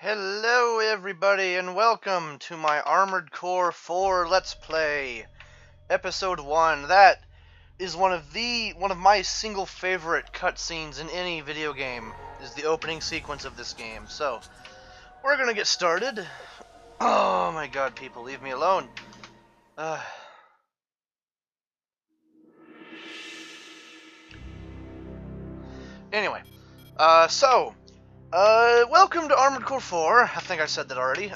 Hello everybody and welcome to my Armored Core 4 Let's Play, Episode 1. That is one of my single favorite cutscenes in any video game, is the opening sequence of this game. So, we're gonna get started. Oh my god, people, leave me alone. Anyway, welcome to Armored Core 4. I think I said that already.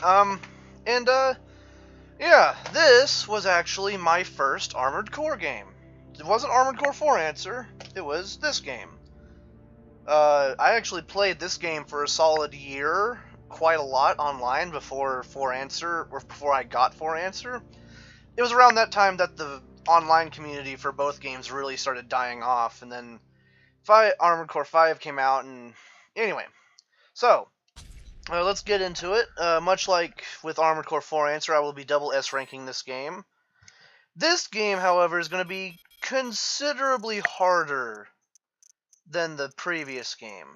Yeah, this was actually my first Armored Core game. It wasn't Armored Core 4 Answer, it was this game. I actually played this game for a solid year, quite a lot online before 4 Answer, or before I got 4 Answer. It was around that time that the online community for both games really started dying off, and then Armored Core 5 came out, and anyway. So, let's get into it. Much like with Armored Core 4 Answer, I will be double S ranking this game. This game, however, is going to be considerably harder than the previous game.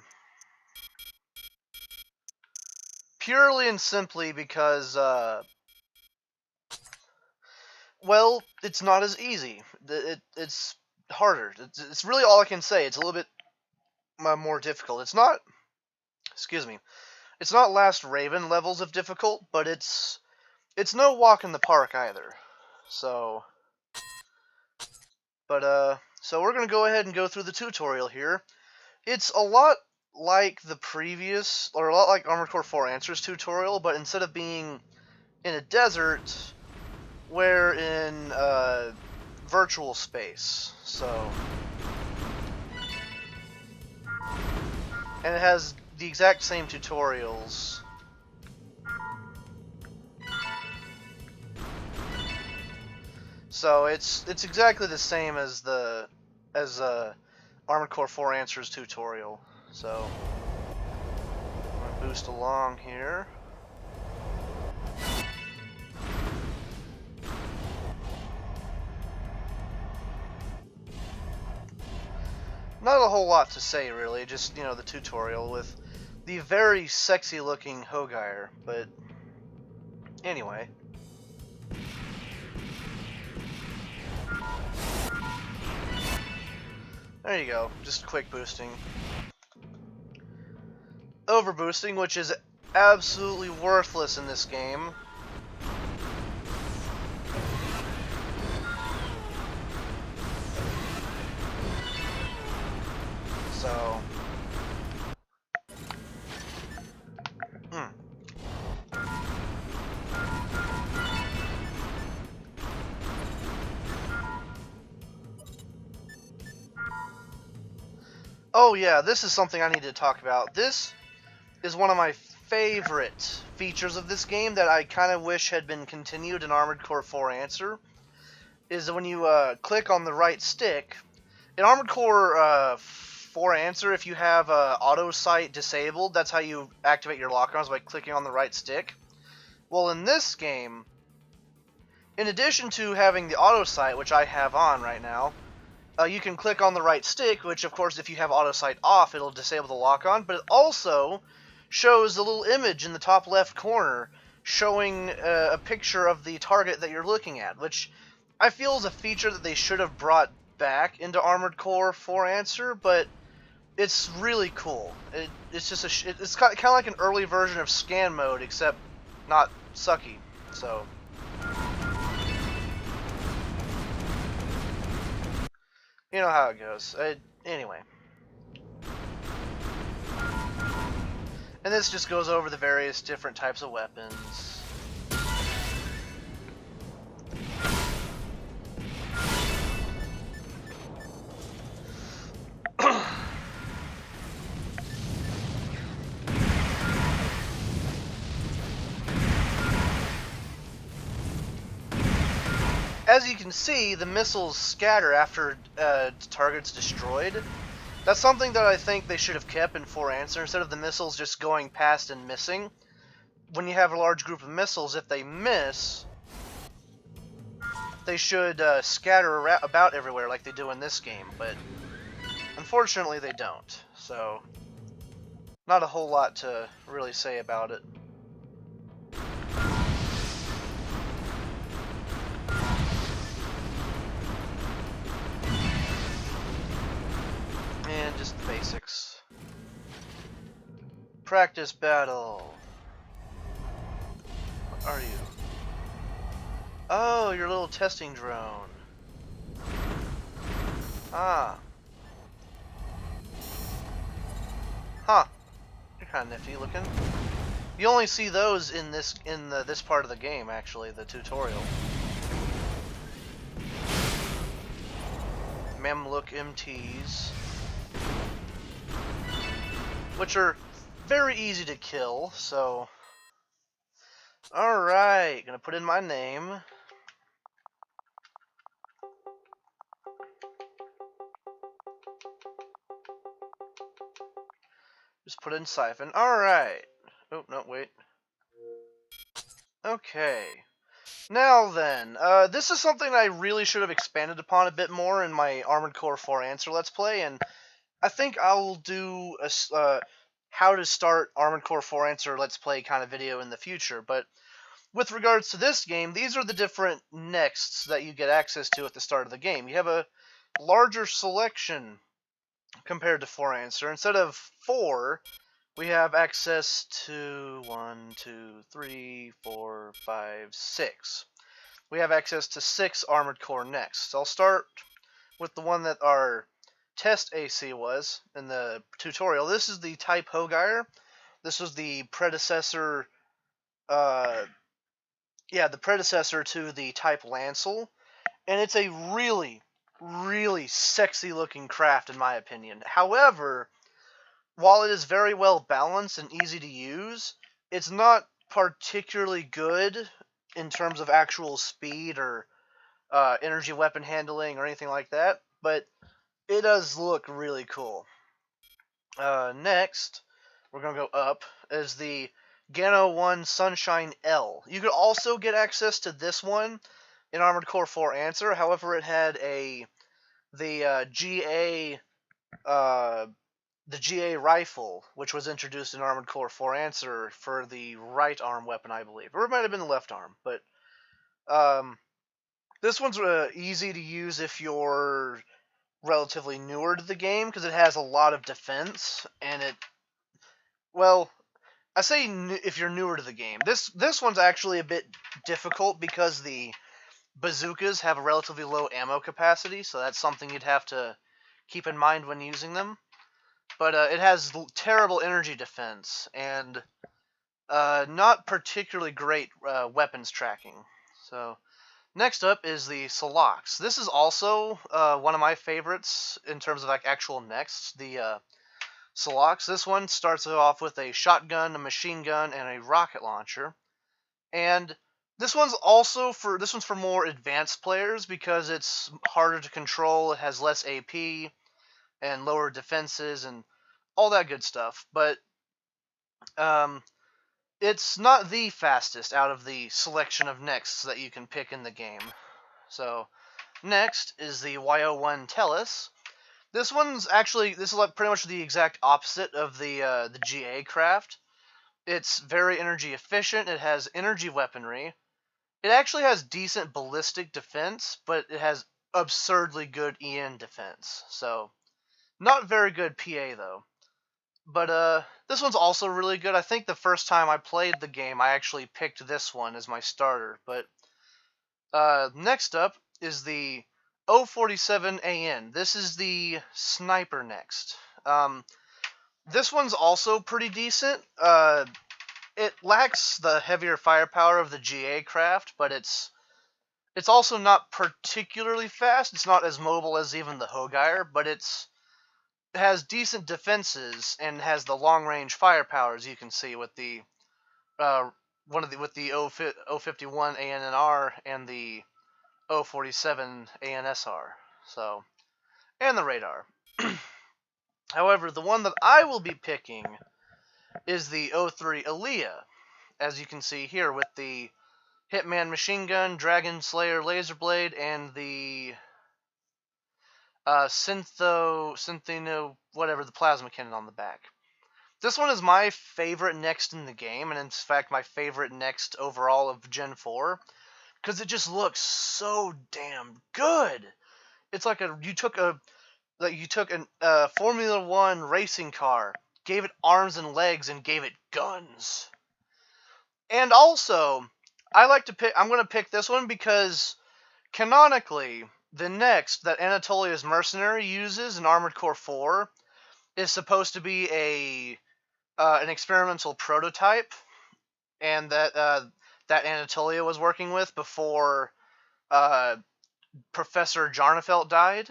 Purely and simply because, well, it's not as easy. It's harder. It's really all I can say. It's a little bit more difficult. It's not, excuse me, it's not Last Raven levels of difficult, but it's no walk in the park either. So we're going to go ahead and go through the tutorial here. It's a lot like the previous, or a lot like Armored Core 4 Answers tutorial, but instead of being in a desert, we're in virtual space. So, and it has the exact same tutorials. So it's exactly the same as Armored Core 4 Answers tutorial. So I'm gonna boost along here. Not a whole lot to say really, just, you know, the tutorial with the very sexy looking Hogire, but anyway. There you go, just quick boosting. Overboosting, which is absolutely worthless in this game. So, Oh yeah, this is something I need to talk about. This is one of my favorite features of this game that I kind of wish had been continued in Armored Core 4 Answer, is when you click on the right stick. In Armored Core 4 Answer, if you have auto sight disabled, that's how you activate your lock-ons, by clicking on the right stick. Well, in this game, in addition to having the auto sight, which I have on right now, you can click on the right stick, which of course if you have auto sight off, it'll disable the lock-on, but it also shows a little image in the top left corner showing a picture of the target that you're looking at, which I feel is a feature that they should have brought back into Armored Core 4 Answer, but it's really cool. It's just it's kind of like an early version of scan mode, except not sucky. So you know how it goes. Anyway. And this just goes over the various different types of weapons. As you can see, the missiles scatter after target's destroyed. That's something that I think they should have kept in 4 Answer, instead of the missiles just going past and missing. When you have a large group of missiles, if they miss, they should scatter about everywhere like they do in this game, but unfortunately they don't. So not a whole lot to really say about it. And just the basics. Practice battle. What are you? Oh, your little testing drone. Ah. Huh. You're kind of nifty looking. You only see those in this part of the game, actually, the tutorial. Mamluk MTs, which are very easy to kill. So, all right, gonna put in my name. Just put in Siphon. All right. Oh no, wait. Okay. Now then, this is something I really should have expanded upon a bit more in my Armored Core 4 Answer Let's Play, and I think I'll do a how to start Armored Core 4 Answer Let's Play kind of video in the future. But with regards to this game, these are the different nexts that you get access to at the start of the game. You have a larger selection compared to 4 Answer. Instead of 4, we have access to 1, 2, 3, 4, 5, 6. We have access to 6 Armored Core nexts. I'll start with the one that our test AC was in the tutorial. This is the Type Hogire. This was the predecessor, the predecessor to the Type Lancel, and it's a really, really sexy looking craft in my opinion. However, while it is very well balanced and easy to use, it's not particularly good in terms of actual speed or energy weapon handling or anything like that, but it does look really cool. Next, we're going to go up, is the Gano 1 Sunshine L. You could also get access to this one in Armored Core 4 Answer, however it had the GA rifle, which was introduced in Armored Core 4 Answer for the right arm weapon, I believe. Or it might have been the left arm, but this one's easy to use if you're relatively newer to the game, because it has a lot of defense, and I say if you're newer to the game. This one's actually a bit difficult because the bazookas have a relatively low ammo capacity, so that's something you'd have to keep in mind when using them. But it has terrible energy defense, and not particularly great weapons tracking. So, next up is the Salox. This is also one of my favorites in terms of like actual nexts. The Salox. This one starts off with a shotgun, a machine gun, and a rocket launcher. And this one's for more advanced players because it's harder to control. It has less AP and lower defenses and all that good stuff. But it's not the fastest out of the selection of nexts that you can pick in the game. So, next is the YO1 Tellus. This is like pretty much the exact opposite of the GA craft. It's very energy efficient. It has energy weaponry. It actually has decent ballistic defense, but it has absurdly good EN defense. So, not very good PA though. But this one's also really good. I think the first time I played the game, I actually picked this one as my starter. But next up is the 047AN. This is the sniper next. This one's also pretty decent. It lacks the heavier firepower of the GA craft, but it's also not particularly fast. It's not as mobile as even the Hogire, but it has decent defenses and has the long range firepower, as you can see with the with the 051 ANNR and the 047 ANSR. So, and the radar. However, the one that I will be picking is the 03 Aaliyah, as you can see here with the Hitman machine gun, Dragon Slayer laser blade, and the Synthino, whatever, the plasma cannon on the back. This one is my favorite next in the game, and in fact my favorite next overall of Gen 4, because it just looks so damn good. It's like you took a Formula One racing car, gave it arms and legs, and gave it guns. And also, I'm going to pick this one because canonically, the next that Anatolia's Mercenary uses in Armored Core 4 is supposed to be an experimental prototype, and that Anatolia was working with before Professor Jarnefelt died,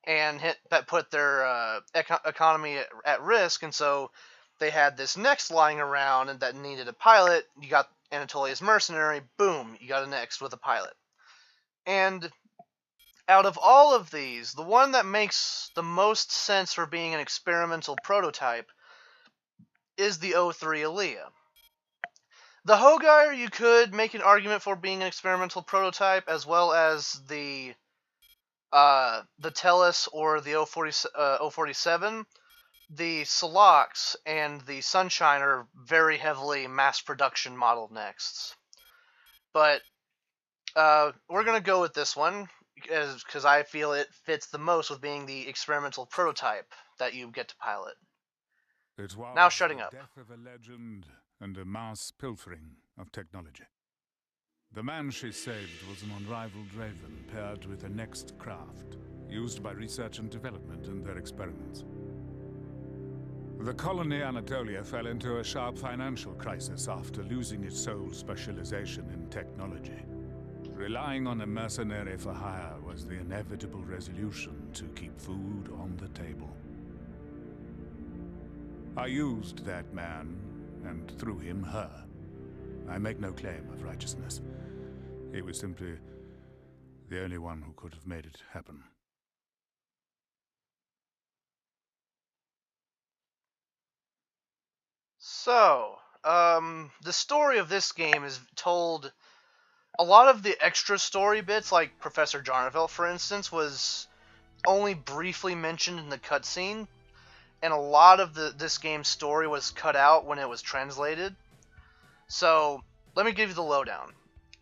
and that put their economy at risk, and so they had this next lying around and that needed a pilot. You got Anatolia's Mercenary, boom, you got a next with a pilot. And out of all of these, the one that makes the most sense for being an experimental prototype is the O3 Aaliyah. The Hogire, you could make an argument for being an experimental prototype, as well as the Tellus or the 047. The Salox and the Sunshine are very heavily mass production model nexts. But we're going to go with this one because I feel it fits the most with being the experimental prototype that you get to pilot. It was now shutting up. The death of a legend and a mass pilfering of technology. The man she saved was an unrivaled raven paired with a next craft, used by research and development in their experiments. The colony Anatolia fell into a sharp financial crisis after losing its sole specialization in technology. Relying on a mercenary for hire was the inevitable resolution to keep food on the table. I used that man, and through him, her. I make no claim of righteousness. He was simply the only one who could have made it happen. So, the story of this game is told. A lot of the extra story bits, like Professor Jarnevelt, for instance, was only briefly mentioned in the cutscene, and a lot of this game's story was cut out when it was translated. So, let me give you the lowdown.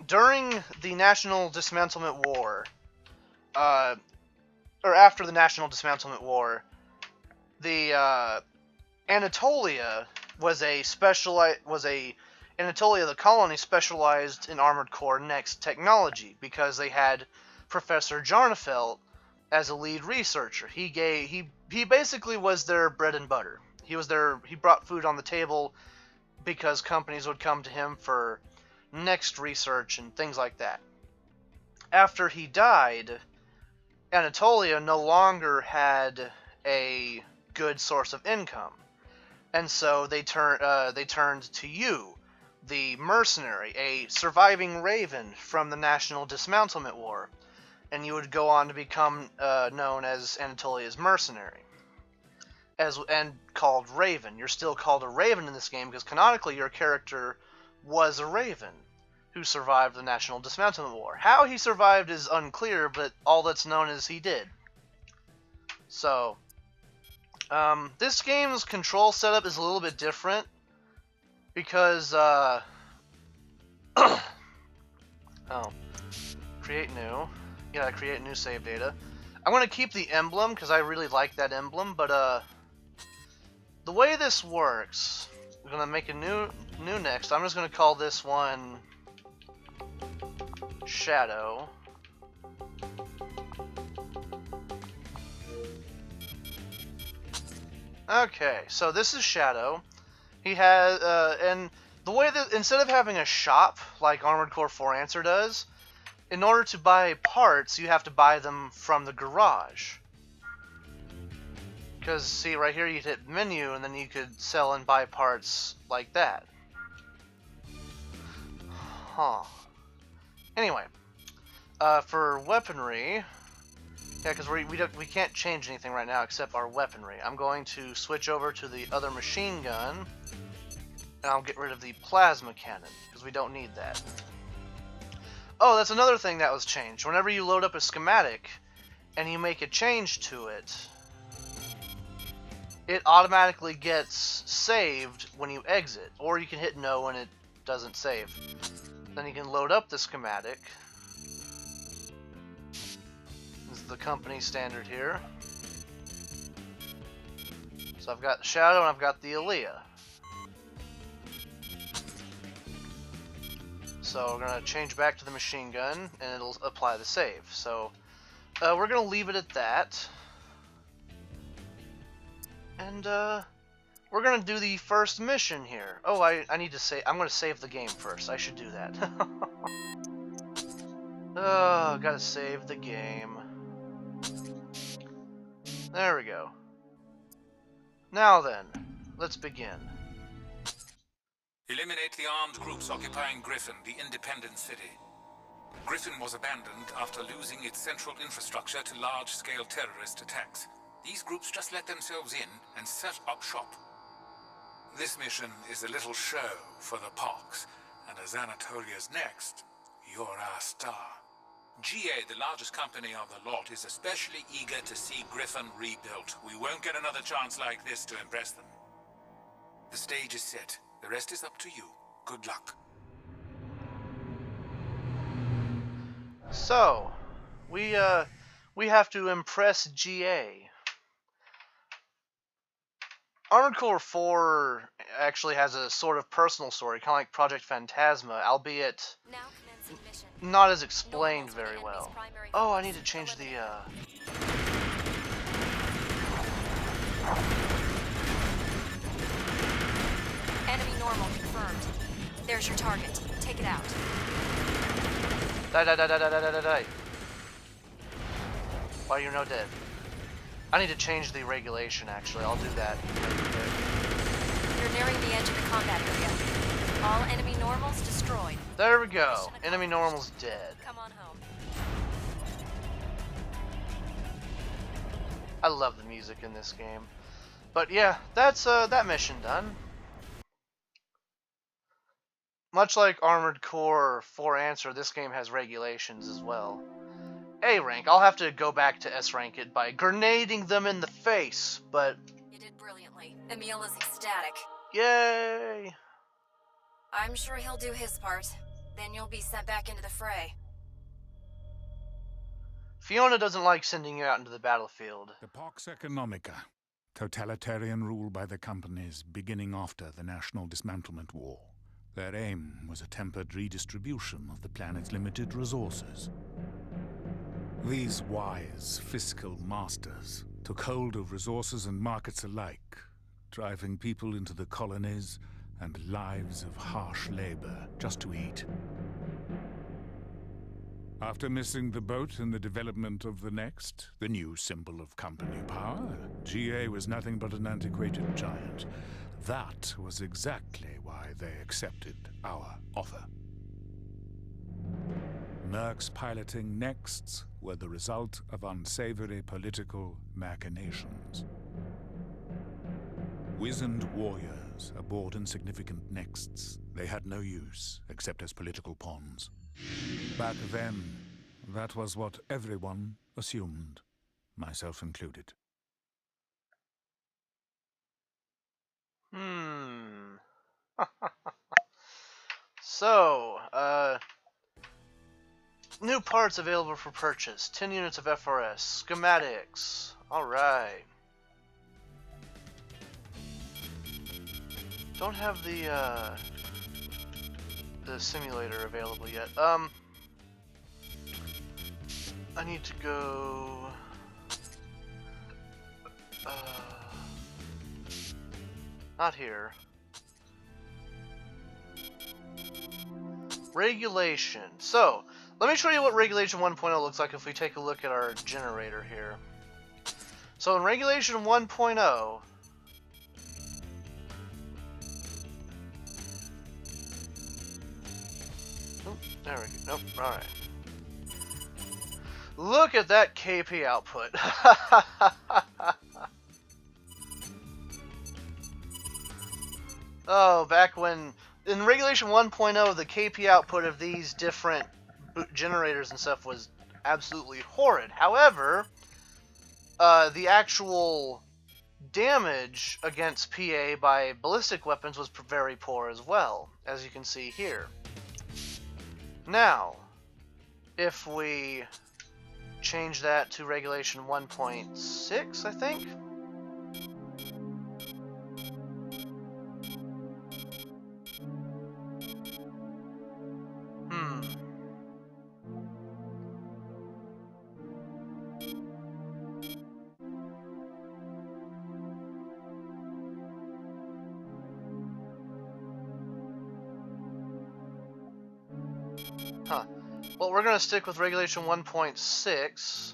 During the National Dismantlement War, or after the National Dismantlement War, the Anatolia Anatolia, the colony, specialized in Armored Core Next technology because they had Professor Jarnefelt as a lead researcher. He basically was their bread and butter. He brought food on the table because companies would come to him for next research and things like that. After he died, Anatolia no longer had a good source of income, and so they turned to you, the mercenary, a surviving raven from the National Dismantlement War, and you would go on to become known as Anatolia's Mercenary, and called Raven. You're still called a Raven in this game because canonically your character was a Raven who survived the National Dismantlement War. How he survived is unclear, but all that's known is he did. So, this game's control setup is a little bit different because, create new. Yeah, create new save data. I'm going to keep the emblem because I really like that emblem, but, the way this works, we're going to make a new next. I'm just going to call this one Shadow. Okay, so this is Shadow. He has, and the way that, instead of having a shop like Armored Core 4 Answer does, in order to buy parts, you have to buy them from the garage. Because, see, right here you'd hit menu, and then you could sell and buy parts like that. Huh. Anyway, for weaponry, yeah, because we can't change anything right now except our weaponry. I'm going to switch over to the other machine gun, and I'll get rid of the plasma cannon, because we don't need that. Oh, that's another thing that was changed. Whenever you load up a schematic, and you make a change to it, it automatically gets saved when you exit, or you can hit no and it doesn't save. Then you can load up the schematic. This is the company standard here. So I've got the Shadow and I've got the Aaliyah. So we're going to change back to the machine gun and it'll apply the save. So we're going to leave it at that. And we're going to do the first mission here. Oh, I need to say, I'm going to save the game first. I should do that. Oh, gotta save the game. There we go. Now then, let's begin. Eliminate the armed groups occupying Griffin, the independent city. Griffin was abandoned after losing its central infrastructure to large-scale terrorist attacks. These groups just let themselves in and set up shop. This mission is a little show for the Pox, and as Anatolia's next, you're our star. GA, the largest company of the lot, is especially eager to see Griffin rebuilt. We won't get another chance like this to impress them. The stage is set. The rest is up to you. Good luck. So, we have to impress GA. Armored Core 4 actually has a sort of personal story, kind of like Project Phantasma, albeit not as explained very well. Oh, I need to change the, Enemy normal confirmed. There's your target. Take it out. Die. Why you're no dead? I need to change the regulation, actually. I'll do that. You're nearing the edge of the combat area. All enemy normals destroyed. There we go. Enemy normal's dead. Come on home. I love the music in this game. But yeah, that's that mission done. Much like Armored Core 4 Answer, this game has regulations as well. A rank, I'll have to go back to S rank it by grenading them in the face, but You did brilliantly. Emil is ecstatic. yay! I'm sure he'll do his part. Then you'll be sent back into the fray. Fiona doesn't like sending you out into the battlefield. The Pax Economica, totalitarian rule by the companies beginning after the National Dismantlement War. Their aim was a tempered redistribution of the planet's limited resources. These wise fiscal masters took hold of resources and markets alike, driving people into the colonies and lives of harsh labor just to eat. After missing the boat in the development of the next, the new symbol of company power, GA was nothing but an antiquated giant. That was exactly why they accepted our offer. Mercs piloting Nexts were the result of unsavory political machinations. Wizened warriors aboard insignificant Nexts, they had no use except as political pawns. Back then, that was what everyone assumed, myself included. So, new parts available for purchase. 10 units of FRS. Schematics. Alright. Don't have the simulator available yet. I need to go... not here. Regulation. So, let me show you what Regulation 1.0 looks like if we take a look at our generator here. So in Regulation 1.0, oh, there we go. Nope. Alright. Look at that KP output. Oh, back when... In Regulation 1.0, the KP output of these different generators and stuff was absolutely horrid. However, the actual damage against PA by ballistic weapons was very poor as well, as you can see here. Now, if we change that to regulation 1.6, I think. Huh. Well, we're going to stick with regulation 1.6.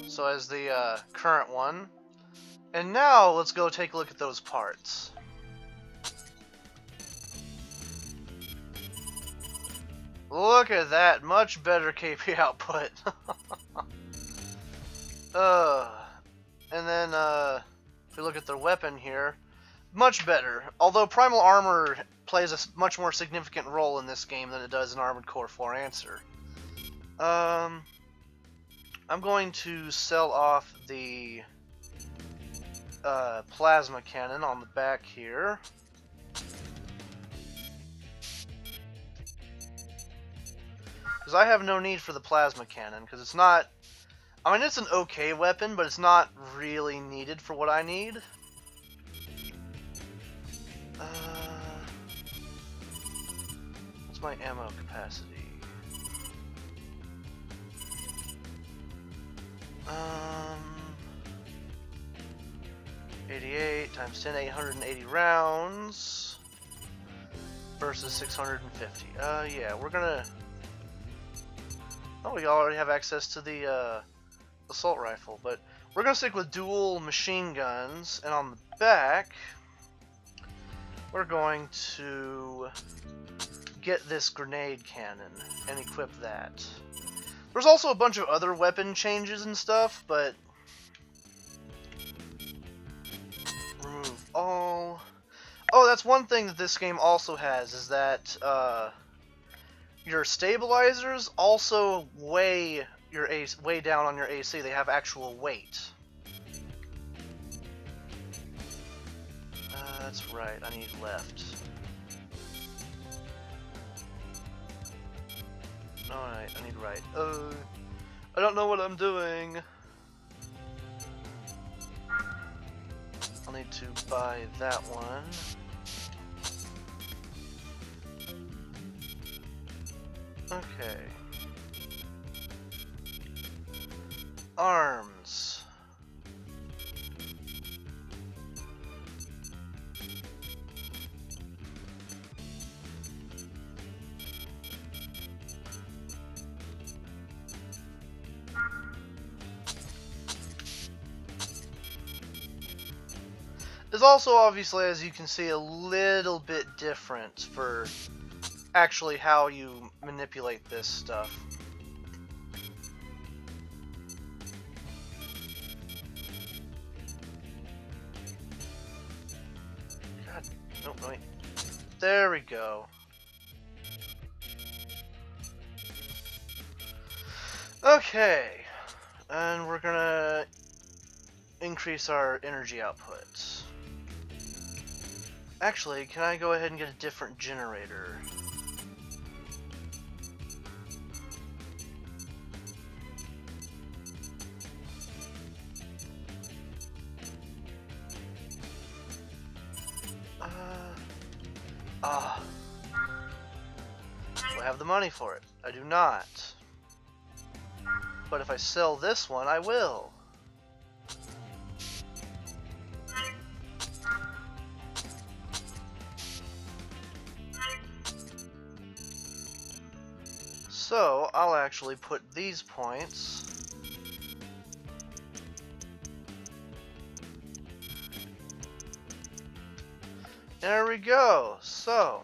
So as the current one. And now let's go take a look at those parts. Look at that, much better KP output. And then if we look at their weapon here, much better. Although Primal Armor plays a much more significant role in this game than it does in Armored Core 4 Answer. I'm going to sell off the plasma cannon on the back here. Because I have no need for the plasma cannon, because it's not... I mean, it's an okay weapon, but it's not really needed for what I need. What's my ammo capacity? 88 times 10, 880 rounds versus 650. Yeah, we're gonna... Oh, we already have access to the assault rifle, but we're gonna stick with dual machine guns, and on the back, we're going to get this grenade cannon and equip that. There's also a bunch of other weapon changes and stuff, but remove all. Oh, that's one thing that this game also has, is that your stabilizers also weigh your weigh down on your AC. They have actual weight. That's right, I need left. Alright, I need right. I don't know what I'm doing. I'll need to buy that one. Okay. Arms. Is also obviously, as you can see, a little bit different for actually how you manipulate this stuff. God, no, wait. There we go. Okay, and we're gonna increase our energy output. Actually, can I go ahead and get a different generator? Do I have the money for it? I do not. But if I sell this one, I will. So, I'll actually put these points there we go. So,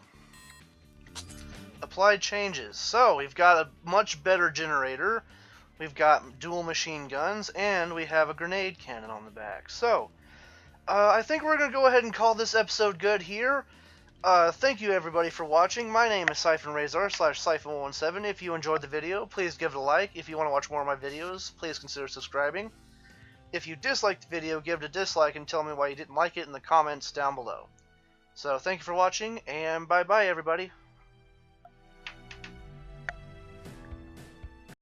apply changes. So, we've got a much better generator, we've got dual machine guns, and we have a grenade cannon on the back. So, I think we're going to go ahead and call this episode good here. Thank you everybody for watching. My name is Siphon Siphon17. If you enjoyed the video, please give it a like. If you want to watch more of my videos, please consider subscribing. If you disliked the video, give it a dislike and tell me why you didn't like it in the comments down below. So thank you for watching, and bye bye everybody.